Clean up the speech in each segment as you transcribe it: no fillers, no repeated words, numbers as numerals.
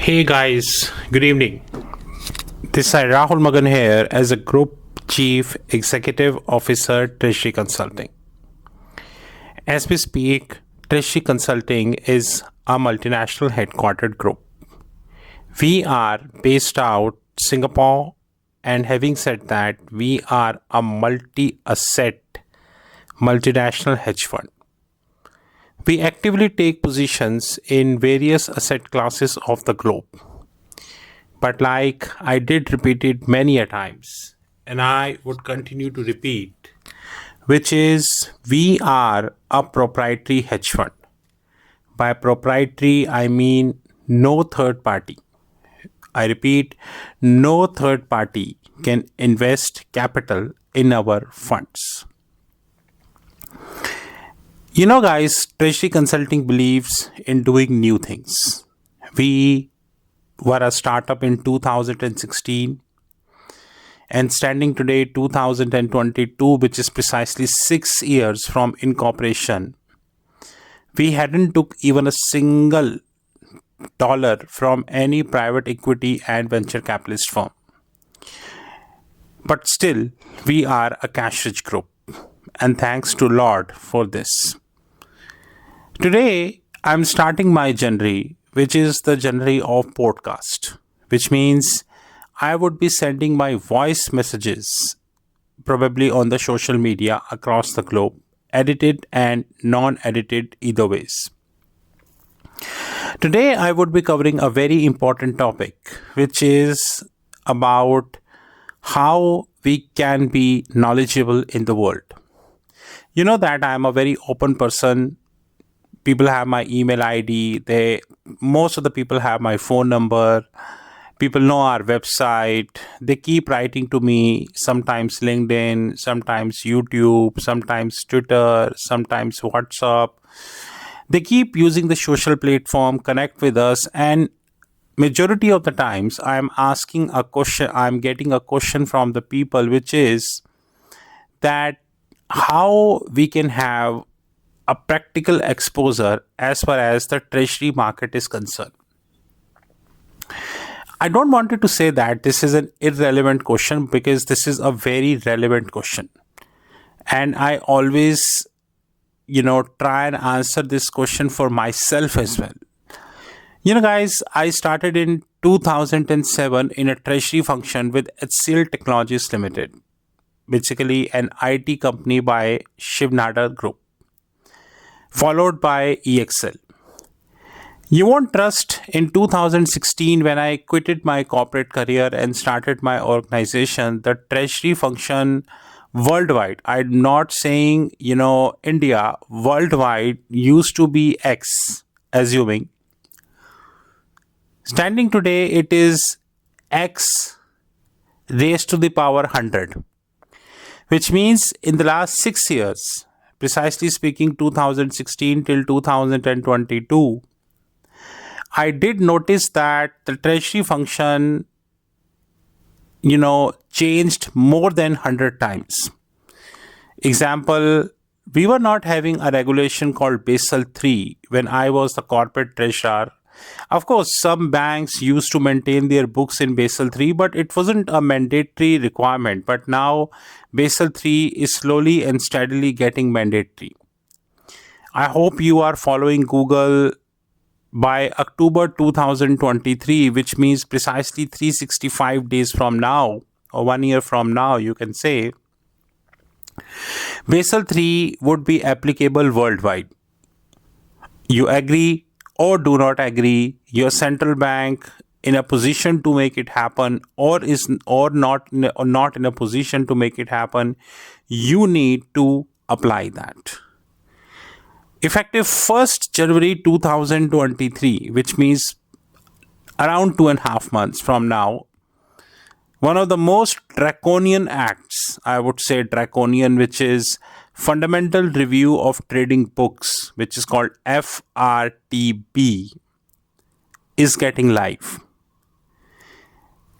Hey guys, good evening. This is Rahul Magan here as a Group Chief Executive Officer, Treasury Consulting. As we speak, Treasury Consulting is a multinational headquartered group. We are based out Singapore, and having said that, we are a multi-asset multinational hedge fund. We actively take positions in various asset classes of the globe. But like I did repeat it many a times, and I would continue to repeat, which is we are a proprietary hedge fund. By proprietary, I mean no third party. I repeat, no third party can invest capital in our funds. Guys, Treasury Consulting believes in doing new things. We were a startup in 2016 and standing today 2022, which is precisely 6 years from incorporation, we hadn't took even a single dollar from any private equity and venture capitalist firm. But still, we are a cash rich group, and thanks to Lord for this. Today, I'm starting my January, which is the January of podcast, which means I would be sending my voice messages probably on the social media across the globe, edited and non-edited either ways. Today, I would be covering a very important topic, which is about how we can be knowledgeable in the world. You know that I am a very open person. People have my email ID. Most of the people have my phone number. People know our website. They keep writing to me, sometimes LinkedIn, sometimes YouTube, sometimes Twitter, sometimes WhatsApp. They keep using the social platform, connect with us, and majority of the times I'm getting a question from the people, which is that how we can have a practical exposure as far as the treasury market is concerned. I don't want to say that this is an irrelevant question, because this is a very relevant question. And I always, try and answer this question for myself as well. Guys, I started in 2007 in a treasury function with HCL Technologies Limited, basically an IT company by Shiv Nadar Group, followed by EXL. You won't trust, in 2016 when I quitted my corporate career and started my organization, the treasury function worldwide, I'm not saying, India, worldwide used to be X, assuming. Standing today, it is X raised to the power 100, which means in the last 6 years, precisely speaking 2016 till 2022, I did notice that the treasury function, changed more than 100 times. Example, we were not having a regulation called Basel III when I was the corporate treasurer. Of course, some banks used to maintain their books in Basel III, but it wasn't a mandatory requirement. But now Basel III is slowly and steadily getting mandatory. I hope you are following Google. By October 2023, which means precisely 365 days from now, or 1 year from now, you can say, Basel III would be applicable worldwide. You agree or do not agree, your central bank in a position to make it happen, or not in a position to make it happen, you need to apply that. Effective 1st January 2023, which means around 2.5 months from now, one of the most draconian acts, I would say draconian, which is Fundamental Review of Trading Books, which is called FRTB, is getting live.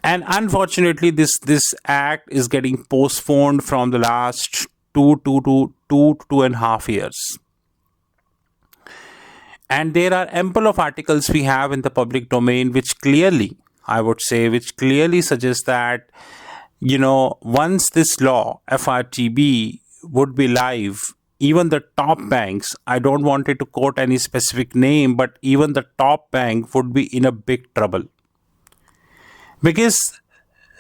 And unfortunately, this act is getting postponed from the last 2.5 years. And there are ample of articles we have in the public domain which clearly, I would say, which clearly suggest that, once this law, FRTB, would be live, even the top banks, I don't want it to quote any specific name, but even the top bank would be in a big trouble. Because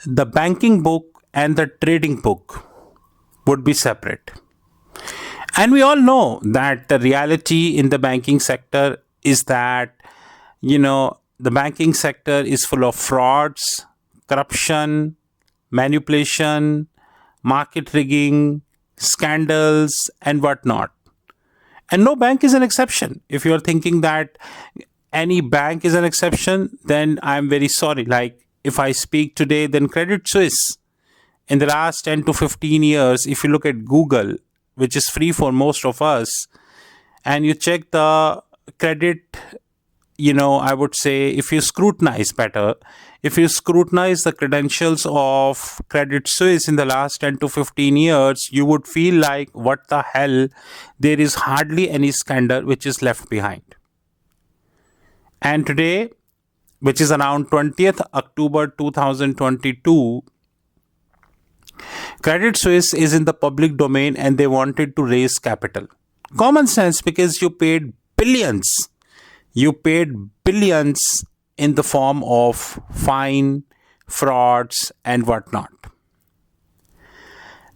the banking book and the trading book would be separate. And we all know that the reality in the banking sector is that, the banking sector is full of frauds, corruption, manipulation, market rigging, scandals, and whatnot. And no bank is an exception. If you're thinking that any bank is an exception, then I'm very sorry. Like, if I speak today, then Credit Suisse, in the last 10 to 15 years, if you look at Google, which is free for most of us, and you check the credit, I would say, if you scrutinize better, if you scrutinize the credentials of Credit Suisse in the last 10 to 15 years, you would feel like, what the hell, there is hardly any scandal which is left behind. And today, which is around 20th October 2022, Credit Suisse is in the public domain and they wanted to raise capital. Common sense, because you paid billions. You paid billions in the form of fine, frauds, and whatnot.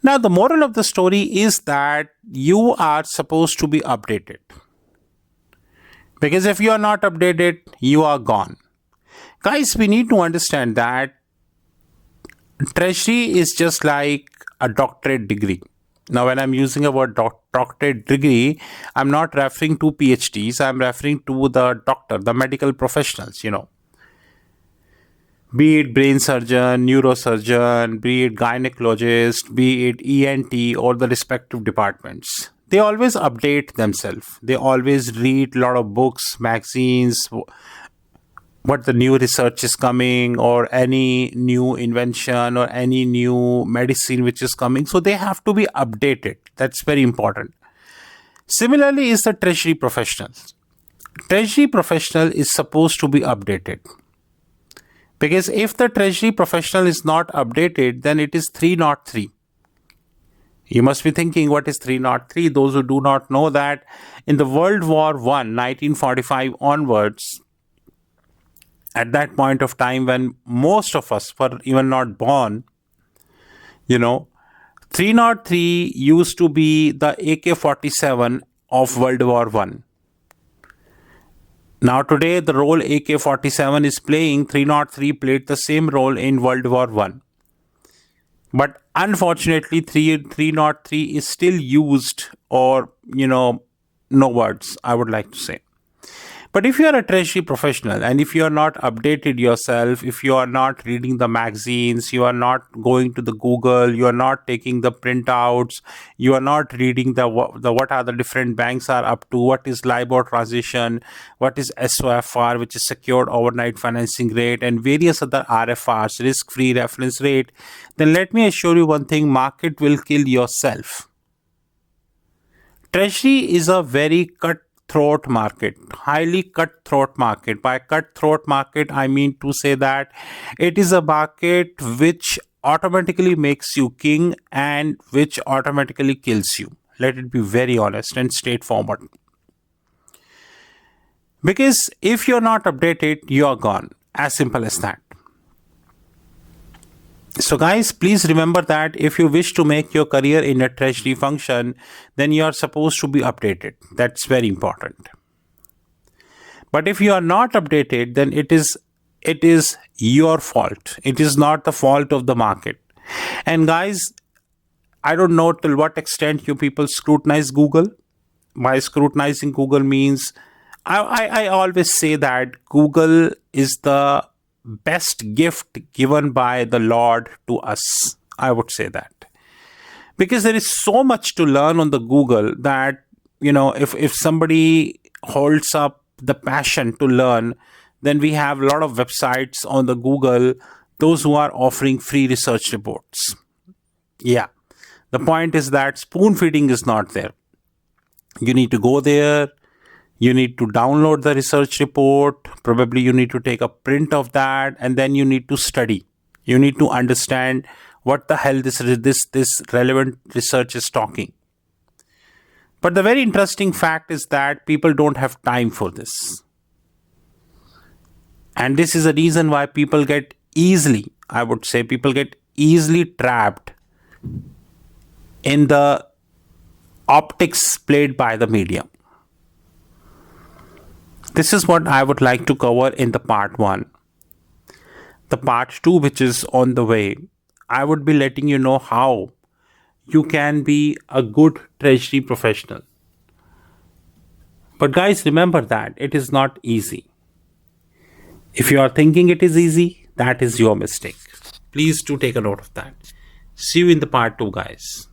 Now, the moral of the story is that you are supposed to be updated. Because if you are not updated, you are gone. Guys, we need to understand that Treasury is just like a doctorate degree. Now, when I'm using a word doctorate degree, I'm not referring to PhDs. I'm referring to the doctor, the medical professionals, Be it brain surgeon, neurosurgeon, be it gynecologist, be it ENT, or the respective departments. They always update themselves. They always read a lot of books, magazines, what the new research is coming, or any new invention or any new medicine which is coming. So they have to be updated. That's very important. Similarly is the treasury professionals. Treasury professional is supposed to be updated. Because if the treasury professional is not updated, then it is 303. You must be thinking, what is 303? Those who do not know that, in the World War I, 1945 onwards, at that point of time when most of us were even not born, 303 used to be the AK-47 of World War I. Now today, the role AK-47 is playing, 303 played the same role in World War I. But unfortunately, 303 is still used, or, no words, I would like to say. But if you are a treasury professional and if you are not updated yourself, if you are not reading the magazines, you are not going to the Google, you are not taking the printouts, you are not reading the what are the different banks are up to, what is LIBOR transition, what is SOFR, which is secured overnight financing rate, and various other RFRs, risk-free reference rate, then let me assure you one thing, market will kill yourself. Treasury is a very cutthroat market, highly cutthroat market. By cutthroat market, I mean to say that it is a market which automatically makes you king and which automatically kills you. Let it be very honest and straightforward. Because if you're not updated, you are gone. As simple as that. So guys, please remember that if you wish to make your career in a treasury function, then you are supposed to be updated. That's very important. But if you are not updated, then it is your fault. It is not the fault of the market. And guys, I don't know till what extent you people scrutinize Google. By scrutinizing Google means, I always say that Google is the best gift given by the Lord to us. I would say that. Because there is so much to learn on the Google that, if somebody holds up the passion to learn, then we have a lot of websites on the Google, those who are offering free research reports. Yeah. The point is that spoon feeding is not there. You need to go there. You need to download the research report. Probably you need to take a print of that, and then you need to study. You need to understand what the hell this relevant research is talking. But the very interesting fact is that people don't have time for this. And this is a reason why people get easily, I would say, people get easily trapped in the optics played by the media. This is what I would like to cover in the part 1. The part 2, which is on the way, I would be letting you know how you can be a good treasury professional. But guys, remember that it is not easy. If you are thinking it is easy, that is your mistake. Please do take a note of that. See you in the part 2, guys.